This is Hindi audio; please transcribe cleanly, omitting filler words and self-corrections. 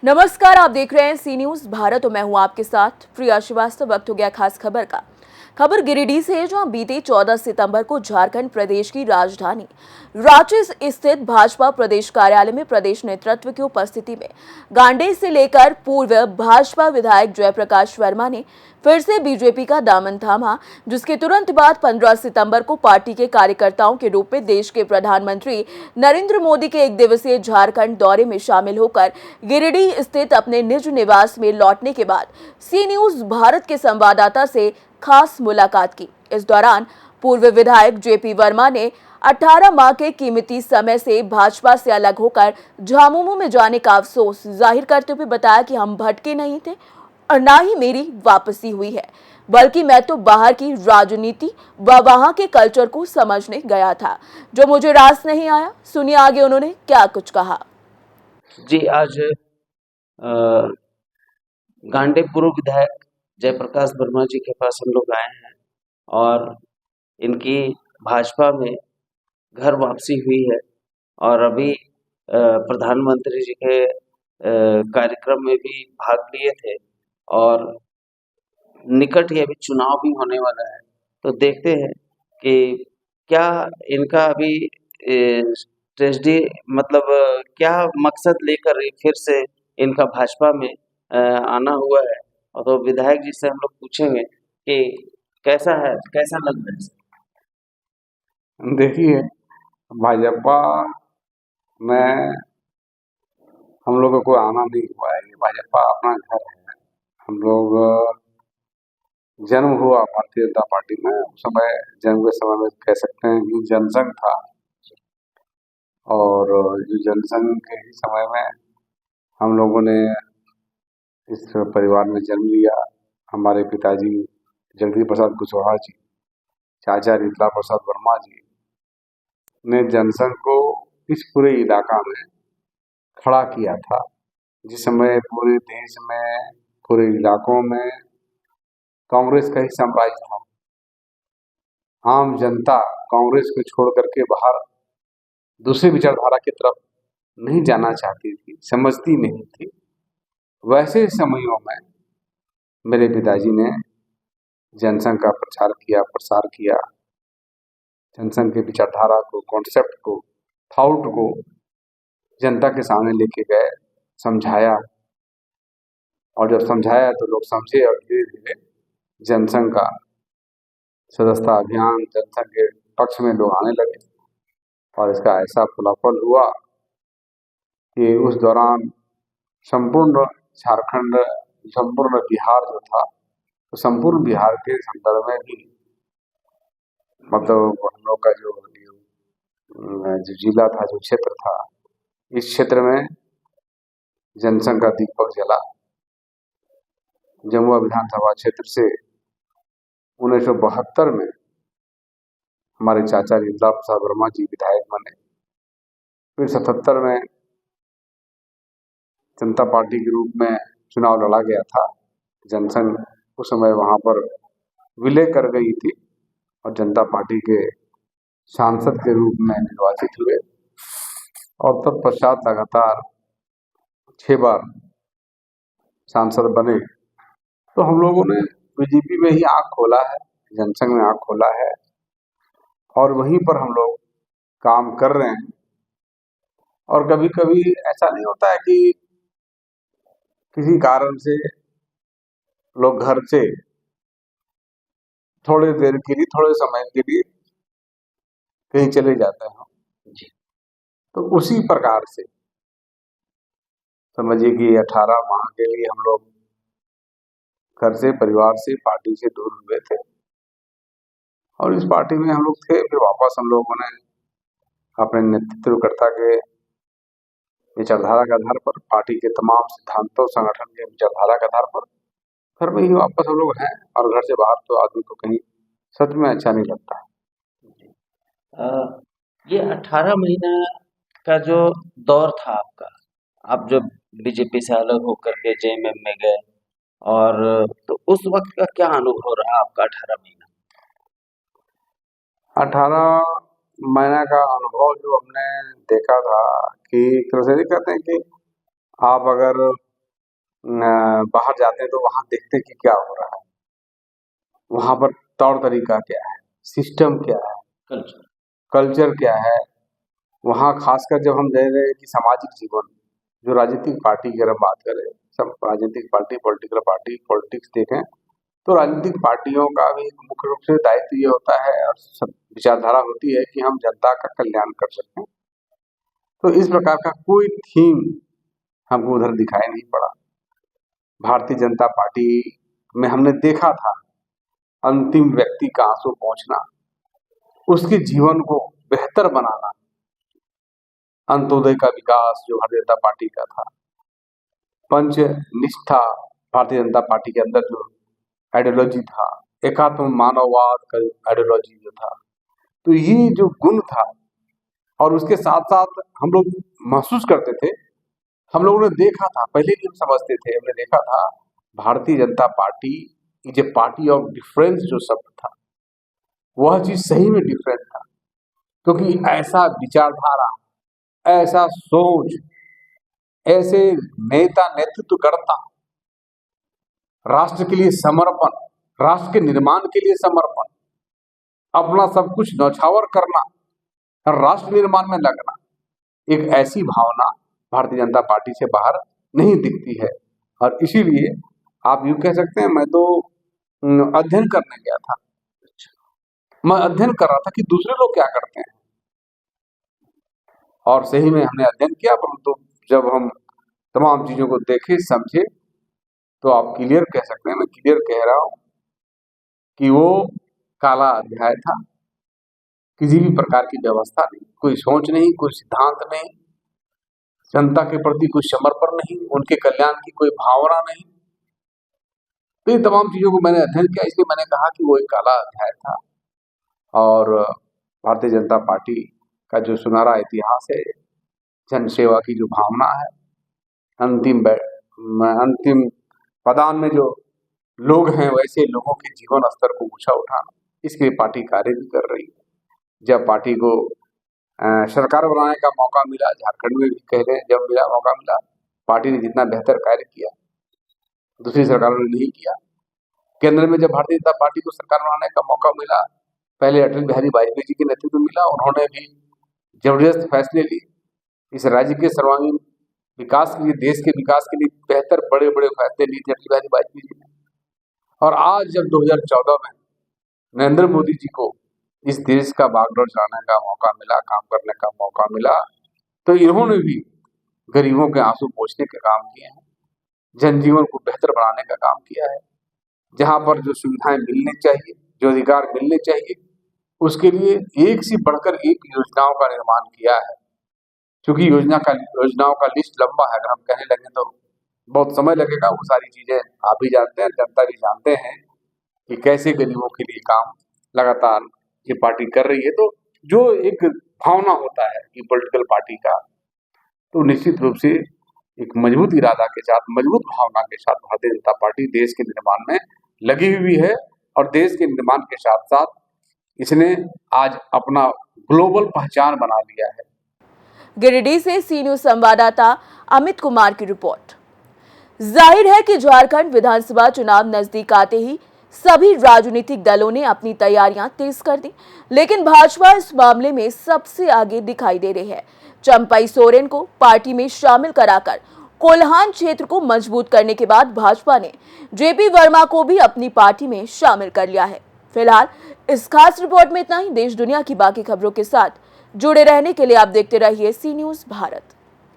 नमस्कार, आप देख रहे हैं सी न्यूज भारत और मैं हूं आपके साथ प्रिया श्रीवास्तव। वक्त हो गया खास खबर का। खबर गिरिडीह से है, जहां बीते 14 सितंबर को झारखंड प्रदेश की राजधानी रांची स्थित भाजपा प्रदेश कार्यालय में प्रदेश नेतृत्व की उपस्थिति में गांडेय से लेकर पूर्व भाजपा विधायक जयप्रकाश वर्मा ने फिर से बीजेपी का दामन थामा, जिसके तुरंत बाद 15 सितंबर को पार्टी के कार्यकर्ताओं के रूप में देश के प्रधानमंत्री नरेंद्र मोदी के 1 दिवसीय झारखंड दौरे में शामिल होकर गिरिडीह स्थित अपने निज निवास में लौटने के बाद सी न्यूज भारत के संवाददाता से खास मुलाकात की। इस दौरान पूर्व विधायक जेपी वर्मा ने 18 माह के कीमती समय से भाजपा से अलग होकर झामुमो में जाने का अफसोस जाहिर करते हुए बताया कि हम भटके नहीं थे और ना ही मेरी वापसी हुई है, बल्कि मैं तो बाहर की राजनीति व वहां के कल्चर को समझने गया था, जो मुझे रास नहीं आया। सुनिए आगे उन्होंने क्या कुछ कहा। जी, आज गांडे पूर्व विधायक जयप्रकाश वर्मा जी के पास हम लोग आए हैं और इनकी भाजपा में घर वापसी हुई है और अभी प्रधानमंत्री जी के कार्यक्रम में भी भाग लिए थे और निकट ही अभी चुनाव भी होने वाला है। तो देखते हैं कि क्या इनका अभी ट्रेजेडी मतलब क्या मकसद लेकर ये फिर से इनका भाजपा में आना हुआ है। और तो विधायक जी से हम लोग पूछेंगे कि कैसा है, कैसा लग रहा है? देखिए, भाजपा में हम लोगों को आना नहीं हुआ है। ये भाजपा अपना घर है। हम लोग जन्म हुआ भारतीय जनता पार्टी में, उस समय जन्म के समय में कह सकते हैं कि जनसंघ था और जो जनसंघ के ही समय में हम लोगों ने इस परिवार में जन्म लिया। हमारे पिताजी जगदीश प्रसाद कुशवाहा जी, चाचा रीतला प्रसाद वर्मा जी ने जनसंघ को इस पूरे इलाका में खड़ा किया था, जिस समय पूरे देश में, पूरे इलाकों में कांग्रेस का ही साम्राज्य था। आम जनता कांग्रेस को छोड़ करके बाहर दूसरी विचारधारा की तरफ नहीं जाना चाहती थी, समझती नहीं थी। वैसे समयों में मेरे पिताजी ने जनसंघ का प्रचार किया, प्रसार किया, जनसंघ की विचारधारा को, कॉन्सेप्ट को, थॉट को जनता के सामने लेके गए, समझाया और जब समझाया तो लोग समझे और धीरे धीरे जनसंघ का सदस्यता अभियान, जनसंघ के पक्ष में लोग आने लगे और इसका ऐसा फलाफल हुआ कि उस दौरान संपूर्ण झारखंड, संपूर्ण बिहार जो था, तो संपूर्ण बिहार के संदर्भ में भी मतलब हम लोग का जो जिला था, जो क्षेत्र था, इस क्षेत्र में जनसंघ का दीपक जला। जमुआ विधानसभा क्षेत्र से 1972 में हमारे चाचा रीतला प्रसाद वर्मा जी विधायक बने। फिर 77 में जनता पार्टी के रूप में चुनाव लड़ा गया था। जनसंघ उस समय वहां पर विलय कर गई थी और जनता पार्टी के सांसद के रूप में निर्वाचित हुए और तत्पश्चात लगातार 6 बार सांसद बने। तो हम लोगों ने बीजेपी में ही आंख खोला है, जनसंघ में आंख खोला है और वहीं पर हम लोग काम कर रहे हैं। और कभी कभी ऐसा नहीं होता है कि किसी कारण से लोग घर से थोड़ी देर के लिए, थोड़े समय के लिए कहीं चले जाते हैं, तो उसी प्रकार से समझिए कि 18 माह के लिए हम लोग घर से, परिवार से, पार्टी से दूर हुए थे और इस पार्टी में हम लोग थे। फिर वापस हम लोगों ने अपने नेतृत्वकर्ता के विचारधारा के आधार पर, पार्टी के तमाम सिद्धांतों, संगठन के विचारधारा के आधार पर घर में ही वापस हम लोग हैं और घर से बाहर तो आदमी को कहीं सच में अच्छा नहीं लगता। ये 18 महीना का जो दौर था आपका, आप जो बीजेपी से अलग होकर के जेएमएम में गए और तो उस वक्त का क्या अनुभव रहा आपका 18 महीना? 18 महीना का अनुभव जो हमने देखा था कि एक तरह से कहते हैं कि आप अगर बाहर जाते हैं तो वहाँ देखते हैं कि क्या हो रहा है, वहाँ पर तौर तरीका क्या है, सिस्टम क्या है, कल्चर कल्चर क्या है। वहाँ खासकर जब हम देख रहे हैं कि सामाजिक जीवन, जो राजनीतिक पार्टी की अगर हम बात करें, सब राजनीतिक पार्टी, पॉलिटिकल पार्टी, पॉलिटिक्स देखें तो राजनीतिक पार्टियों का भी मुख्य रूप से दायित्व ये होता है और सब विचारधारा होती है कि हम जनता का कल्याण कर सकें। तो इस प्रकार का कोई थीम हमको उधर दिखाई नहीं पड़ा। भारतीय जनता पार्टी में हमने देखा था अंतिम व्यक्ति का आंसू पहुंचना, उसके जीवन को बेहतर बनाना, अंत्योदय का विकास जो भारतीय जनता पार्टी का था, पंच निष्ठा भारतीय जनता पार्टी के अंदर जो आइडियोलॉजी था, एकात्म मानववाद का आइडियोलॉजी जो था, तो ये जो गुण था और उसके साथ साथ हम लोग महसूस करते थे, हम लोगों ने देखा था, पहले भी हम समझते थे, हमने देखा था Bharatiya Janata party is a party of difference जो शब्द था, वह चीज सही में डिफरेंट था, क्योंकि ऐसा विचारधारा, ऐसा सोच, ऐसे नेता नेतृत्व करता, राष्ट्र के लिए समर्पण, राष्ट्र के निर्माण के लिए समर्पण, अपना सब कुछ न्यौछावर करना और राष्ट्र निर्माण में लगना, एक ऐसी भावना भारतीय जनता पार्टी से बाहर नहीं दिखती है। और इसीलिए आप यूं कह सकते हैं, मैं तो अध्ययन करने गया था, मैं अध्ययन कर रहा था कि दूसरे लोग क्या करते हैं, और सही में हमने अध्ययन किया, परंतु जब हम तमाम चीजों को देखे समझे तो आप क्लियर कह सकते हैं, मैं क्लियर कह रहा हूं कि वो काला अध्याय था। किसी भी प्रकार की व्यवस्था नहीं, कोई सोच नहीं, कोई सिद्धांत नहीं, जनता के प्रति कोई समर्पण नहीं, उनके कल्याण की कोई भावना नहीं। तो ये तमाम चीजों को मैंने अध्ययन किया, इसलिए मैंने कहा कि वो एक काला अध्याय था। और भारतीय जनता पार्टी का जो सुनहरा इतिहास है, जन सेवा की जो भावना है, अंतिम पदान में जो लोग हैं वैसे लोगों के जीवन स्तर को ऊंचा उठाना, इसके लिए पार्टी कार्य भी कर रही है। जब पार्टी को सरकार बनाने का मौका मिला, झारखंड में भी कह लें जब मिला मौका मिला, पार्टी ने जितना बेहतर कार्य किया दूसरी सरकारों ने नहीं किया। केंद्र में जब भारतीय जनता पार्टी को सरकार बनाने का मौका मिला, पहले अटल बिहारी वाजपेयी जी के नेतृत्व मिला, उन्होंने भी जबरदस्त फैसले लिए, इस राज्य के सर्वांगीण विकास के लिए, देश के विकास के लिए बेहतर बड़े बड़े फैसले लिए थे अटल बिहारी वाजपेयी जी ने। और आज जब 2014 में नरेंद्र मोदी जी को इस देश का बागडोर चलाने का मौका मिला, काम करने का मौका मिला, तो इन्होंने भी गरीबों के आंसू पोंछने का काम किए हैं, जनजीवन को बेहतर बनाने का काम किया है। जहां पर जो सुविधाएं मिलनी चाहिए, जो अधिकार मिलने चाहिए, उसके लिए एक से बढ़कर एक योजनाओं का निर्माण किया है। क्योंकि योजनाओं का लिस्ट लंबा है, अगर हम कहने लगे तो बहुत समय लगेगा। वो सारी चीजें आप भी जानते हैं, जनता भी जानते हैं कि कैसे गरीबों के लिए काम लगातार ये पार्टी कर रही है। तो जो एक भावना होता है कि पॉलिटिकल पार्टी का, तो निश्चित रूप से एक मजबूत इरादा के साथ, मजबूत भावना के साथ भारतीय जनता पार्टी देश के निर्माण में लगी हुई है। और देश के निर्माण के साथ साथ इसने आज अपना ग्लोबल पहचान बना लिया है। गिरिडीह से सी न्यूज संवाददाता अमित कुमार की रिपोर्ट। जाहिर है कि झारखंड विधानसभा चुनाव नजदीक आते ही सभी राजनीतिक दलों ने अपनी तैयारियां तेज कर दी, लेकिन भाजपा इस मामले में सबसे आगे दिखाई दे रही है। चंपई सोरेन को पार्टी में शामिल कराकर कोल्हान क्षेत्र को मजबूत करने के बाद भाजपा ने जेपी वर्मा को भी अपनी पार्टी में शामिल कर लिया है। फिलहाल इस खास रिपोर्ट में इतना ही। देश दुनिया की बाकी खबरों के साथ जुड़े रहने के लिए आप देखते रहिए सी न्यूज भारत।